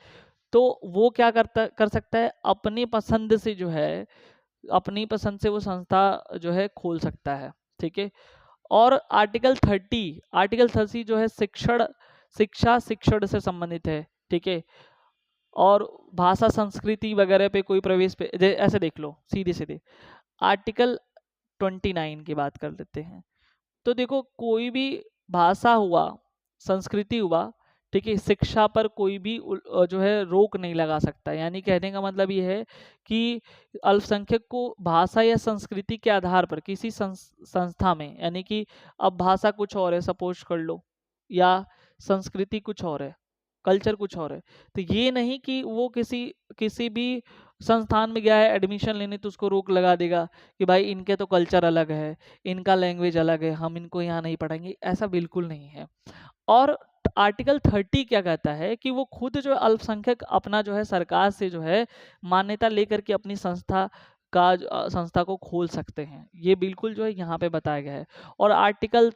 तो वो क्या कर सकता है, अपनी पसंद से जो है अपनी पसंद से वो संस्था जो है खोल सकता है, ठीक है। और आर्टिकल 30 जो है शिक्षा शिक्षण से संबंधित है, ठीक है। और भाषा संस्कृति वगैरह पे कोई प्रवेश पे ऐसे देख लो सीधे सीधे। आर्टिकल 29 की बात कर लेते हैं। तो देखो कोई भी भाषा हुआ, संस्कृति हुआ, ठीक है, शिक्षा पर कोई भी जो है रोक नहीं लगा सकता। यानी कहने का मतलब ये है कि अल्पसंख्यक को भाषा या संस्कृति के आधार पर किसी संस्था में, यानी कि अब भाषा कुछ और है सपोज कर लो, या संस्कृति कुछ और है, कल्चर कुछ और है, तो ये नहीं कि वो किसी किसी भी संस्थान में गया है एडमिशन लेने तो उसको रोक लगा देगा कि भाई इनके तो कल्चर अलग है, इनका लैंग्वेज अलग है, हम इनको यहाँ नहीं पढ़ाएंगे, ऐसा बिल्कुल नहीं है। और आर्टिकल 30 क्या कहता है कि वो खुद जो अल्पसंख्यक अपना जो है सरकार से जो है मान्यता लेकर के अपनी संस्था को खोल सकते हैं, ये बिल्कुल जो है यहाँ पे बताया गया है। और आर्टिकल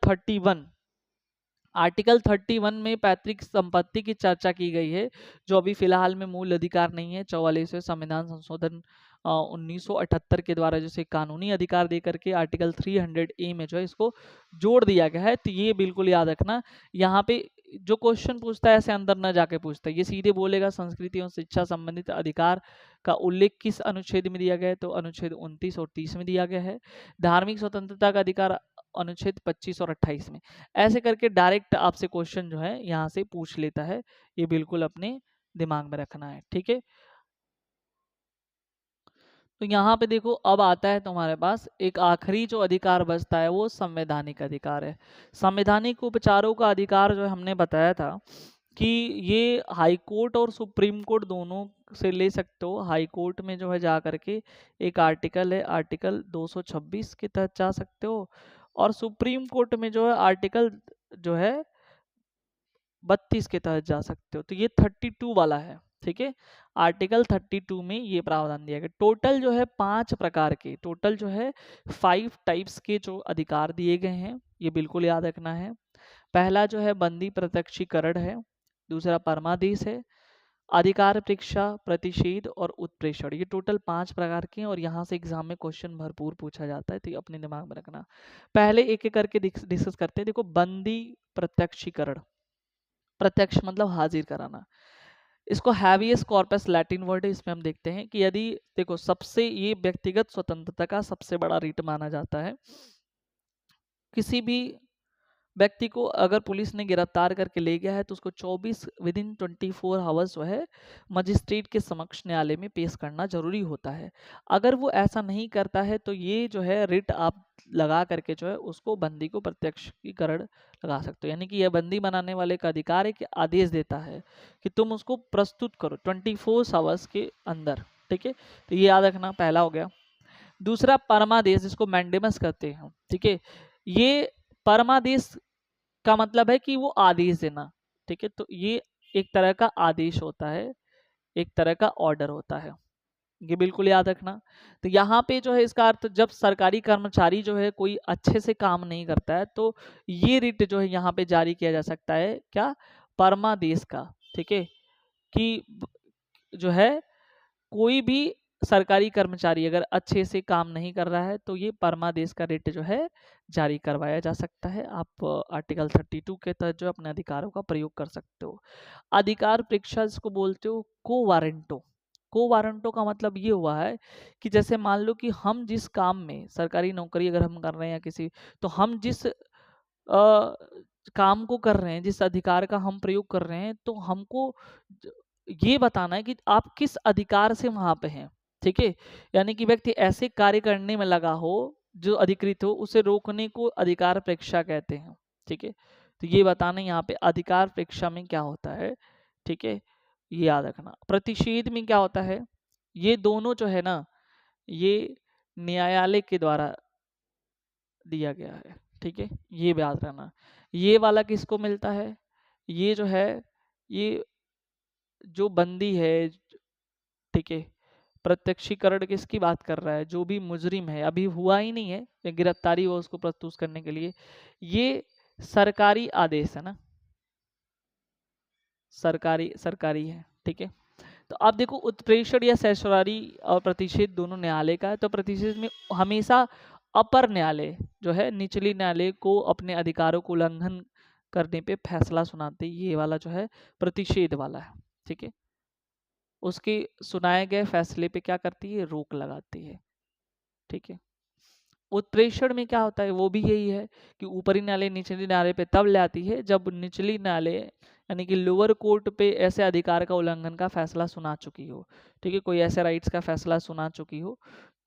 31 में पैतृक संपत्ति की चर्चा की गई है, जो अभी फिलहाल में मूल अधिकार नहीं है। 44वें संविधान संशोधन 1978 के द्वारा जैसे कानूनी अधिकार दे करके आर्टिकल 300A में जो है इसको जोड़ दिया गया है। तो ये बिल्कुल याद रखना, यहाँ पे जो क्वेश्चन पूछता है ऐसे अंदर न जाके पूछता है, ये सीधे बोलेगा संस्कृति और शिक्षा संबंधित अधिकार का उल्लेख किस अनुच्छेद में दिया गया है, तो अनुच्छेद 29 और 30 में दिया गया है। धार्मिक स्वतंत्रता का अधिकार अनुच्छेद 25 और 28 में। ऐसे करके डायरेक्ट आपसे क्वेश्चन जो है यहाँ से पूछ लेता है, ये बिल्कुल अपने दिमाग में रखना है, ठीक है। तो यहाँ पे देखो अब आता है तुम्हारे पास एक आखिरी जो अधिकार बचता है वो संवैधानिक अधिकार है। संवैधानिक उपचारों का अधिकार जो हमने बताया था कि ये हाई कोर्ट और सुप्रीम कोर्ट दोनों से ले सकते हो। हाई कोर्ट में जो है जा करके एक आर्टिकल है, आर्टिकल 226 के तहत जा सकते हो, और सुप्रीम कोर्ट में जो है आर्टिकल जो है 32 के तहत जा सकते हो। तो ये 32 वाला है, ठीक है। आर्टिकल 32 में ये प्रावधान दिया गया। टोटल जो है 5 प्रकार के, टोटल जो है 5 टाइप्स के जो अधिकार दिए गए हैं, ये बिल्कुल याद रखना है। पहला जो है बंदी प्रत्यक्षीकरण है, दूसरा परमादेश है, अधिकार परीक्षा, प्रतिषेध और उत्प्रेषण। ये टोटल 5 प्रकार के हैं और यहाँ से एग्जाम में क्वेश्चन भरपूर पूछा जाता है, तो ये अपने दिमाग में रखना। पहले एक एक करके डिस्कस करते हैं। देखो बंदी प्रत्यक्षीकरण, प्रत्यक्ष मतलब हाजिर कराना, इसको हैवियस कॉर्पस लैटिन वर्ड है। इसमें हम देखते हैं कि यदि देखो सबसे ये व्यक्तिगत स्वतंत्रता का सबसे बड़ा रिट माना जाता है। किसी भी व्यक्ति को अगर पुलिस ने गिरफ्तार करके ले गया है तो उसको 24 विदिन 24 आवर्स जो है मजिस्ट्रेट के समक्ष न्यायालय में पेश करना जरूरी होता है। अगर वो ऐसा नहीं करता है तो ये जो है रिट आप लगा करके जो है उसको बंदी को प्रत्यक्षीकरण लगा सकते हो। यानी कि यह बंदी बनाने वाले का अधिकार है कि आदेश देता है कि तुम उसको प्रस्तुत करो 24 आवर्स के अंदर, ठीक है। तो ये याद रखना, पहला हो गया। दूसरा परमादेश, जिसको मैंडेमस कहते हैं, ठीक है। ये परमादेश का मतलब है कि वो आदेश देना, ठीक है। तो ये एक तरह का आदेश होता है, एक तरह का ऑर्डर होता है, ये बिल्कुल याद रखना। तो यहाँ पे जो है इसका अर्थ, जब सरकारी कर्मचारी जो है कोई अच्छे से काम नहीं करता है तो ये रिट जो है यहाँ पे जारी किया जा सकता है, क्या, परमादेश का, ठीक है। कि जो है कोई भी सरकारी कर्मचारी अगर अच्छे से काम नहीं कर रहा है तो ये परमादेश का रिट जो है जारी करवाया जा सकता है। आप आर्टिकल 32 के तहत जो अपने अधिकारों का प्रयोग कर सकते हो। अधिकार परीक्षा जिसको बोलते हो को वारंटो, को वारंटो का मतलब ये हुआ है कि जैसे मान लो कि हम जिस काम में, सरकारी नौकरी अगर हम कर रहे हैं या किसी, तो हम जिस काम को कर रहे हैं, जिस अधिकार का हम प्रयोग कर रहे हैं, तो हमको ये बताना है कि आप किस अधिकार से वहां पे हैं, ठीक है। यानी कि व्यक्ति ऐसे कार्य करने में लगा हो जो अधिकृत हो, उसे रोकने को अधिकार परीक्षा कहते हैं, ठीक है। तो ये बताना यहाँ पे अधिकार परीक्षा में क्या होता है, ठीक है, ये याद रखना। प्रतिषेध में क्या होता है, ये दोनों जो है ना, ये न्यायालय के द्वारा दिया गया है, ठीक है, ये भी याद रखना। ये वाला किसको मिलता है, ये जो है, ये जो बंदी है, ठीक है, प्रत्यक्षीकरण किसकी बात कर रहा है, जो भी मुजरिम है, अभी हुआ ही नहीं है, गिरफ्तारी हो उसको प्रस्तुत करने के लिए, ये सरकारी आदेश है ना, सरकारी सरकारी है, ठीक है। तो अब देखो उत्प्रेषण या ससुरारी और प्रतिषेध दोनों न्यायालय का है। तो प्रतिषेध में हमेशा अपर न्यायालय जो है निचली न्यायालय को अपने अधिकारों को उल्लंघन करने पे फैसला सुनाते, ये वाला जो है प्रतिषेध वाला है, ठीक है। उसके सुनाए गए फैसले पे क्या करती है, रोक लगाती है, ठीक है। उत्प्रेषण में क्या होता है, वो भी यही है कि ऊपरी न्यायालय निचली न्यायालय पे तब ले आती है जब निचली न्यायालय यानी कि लोअर कोर्ट पे ऐसे अधिकार का उल्लंघन का फैसला सुना चुकी हो, ठीक है, कोई ऐसे राइट्स का फैसला सुना चुकी हो,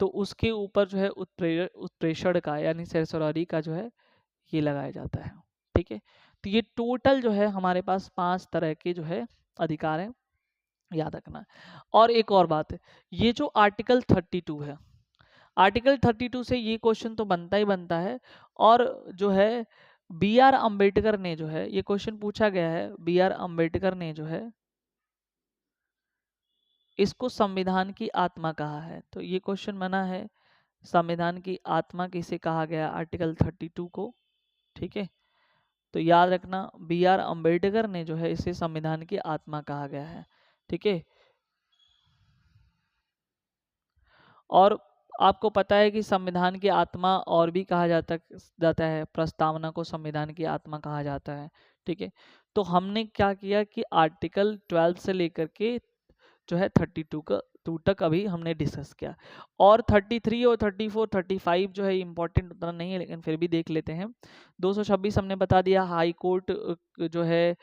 तो उसके ऊपर जो है उत्प्रेषण का यानी सरसरारी का जो है ये लगाया जाता है, ठीक है। तो ये टोटल जो है हमारे पास 5 तरह के जो है अधिकार है, याद रखना। और एक और बात है, ये जो आर्टिकल 32 है, आर्टिकल 32 से ये क्वेश्चन तो बनता ही बनता है। और जो है बी आर अम्बेडकर ने जो है, ये क्वेश्चन पूछा गया है, बी आर अम्बेडकर ने जो है इसको संविधान की आत्मा कहा है। तो ये क्वेश्चन बना है, संविधान की आत्मा किसे कहा गया, आर्टिकल 32 को, ठीक है। तो याद रखना बी आर अम्बेडकर ने जो है इसे संविधान की आत्मा कहा गया है, ठीक है। और आपको पता है कि संविधान की आत्मा और भी कहा जाता है, प्रस्तावना को संविधान की आत्मा कहा जाता है, ठीक है। तो हमने क्या किया कि आर्टिकल 12 से लेकर के जो है 32 का 2 तक अभी हमने डिस्कस किया। और 33 और 34 35 जो है इम्पोर्टेंट उतना नहीं है, लेकिन फिर भी देख लेते हैं। 226 हमने बता दिया, हाई कोर्ट जो है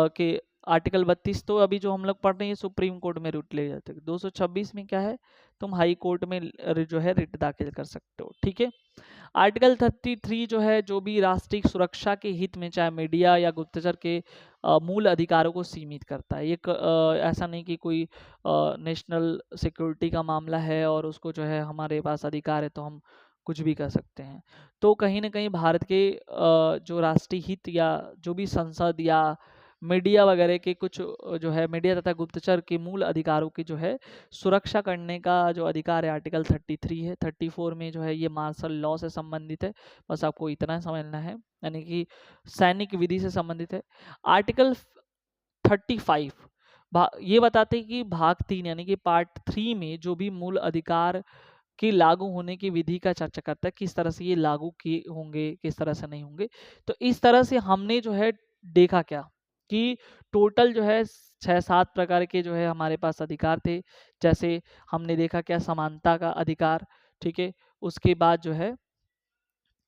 के आर्टिकल 32 तो अभी जो हम लोग पढ़ रहे हैं सुप्रीम कोर्ट में रिट ले जाते हैं। 226 में क्या है, तुम हाई कोर्ट में जो है रिट दाखिल कर सकते हो। ठीक है। आर्टिकल 33 जो है जो भी राष्ट्रीय सुरक्षा के हित में चाहे मीडिया या गुप्तचर के मूल अधिकारों को सीमित करता है। ये ऐसा नहीं कि कोई नेशनल सिक्योरिटी का मामला है और उसको जो है हमारे पास अधिकार है तो हम कुछ भी कर सकते हैं। तो कहीं ना कहीं भारत के जो राष्ट्रीय हित या जो भी संसद या मीडिया वगैरह के कुछ जो है मीडिया तथा गुप्तचर के मूल अधिकारों की जो है सुरक्षा करने का जो अधिकार है आर्टिकल 33 है। 34 में जो है ये मार्शल लॉ से संबंधित है, बस आपको इतना समझना है, यानी कि सैनिक विधि से संबंधित है। आर्टिकल 35 ये बताते हैं कि भाग 3 यानी कि पार्ट 3 में जो भी मूल अधिकार कि लागू होने की विधि का चर्चा करता है, किस तरह से ये लागू किए होंगे, किस तरह से नहीं होंगे। तो इस तरह से हमने जो है देखा क्या कि टोटल जो है 6-7 प्रकार के जो है हमारे पास अधिकार थे। जैसे हमने देखा क्या, समानता का अधिकार, ठीक है। उसके बाद जो है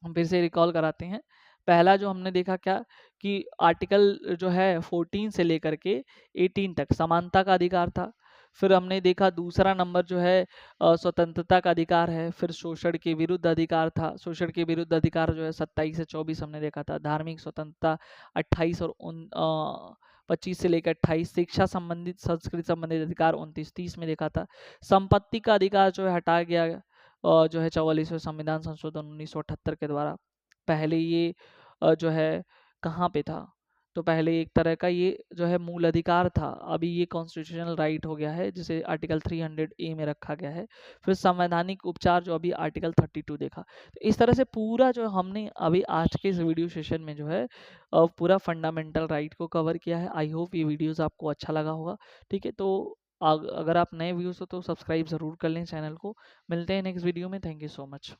हम फिर से रिकॉल कराते हैं। पहला जो हमने देखा क्या कि आर्टिकल जो है 14 से लेकर के 18 तक समानता का अधिकार था। फिर हमने देखा दूसरा नंबर जो है स्वतंत्रता का अधिकार है। फिर शोषण के विरुद्ध अधिकार था। शोषण के विरुद्ध अधिकार जो है 27 से 24 हमने देखा था। धार्मिक स्वतंत्रता 28 और 25 से लेकर 28। शिक्षा संबंधित संस्कृति संबंधित अधिकार 29-30 में देखा था। संपत्ति का अधिकार जो है हटा गया जो है 44वें संविधान संशोधन 1978 के द्वारा। पहले ये जो है कहाँ पे था, तो पहले एक तरह का ये जो है मूल अधिकार था, अभी ये कॉन्स्टिट्यूशनल राइट हो गया है जिसे आर्टिकल 300A में रखा गया है। फिर संवैधानिक उपचार जो अभी आर्टिकल 32 देखा। तो इस तरह से पूरा जो हमने अभी आज के इस वीडियो सेशन में जो है पूरा फंडामेंटल राइट को कवर किया है। आई होप ये वीडियोस आपको अच्छा लगा होगा। ठीक है, तो अगर आप नए व्यूज हो तो सब्सक्राइब ज़रूर कर लें चैनल को। मिलते हैं नेक्स्ट वीडियो में। Thank you so much.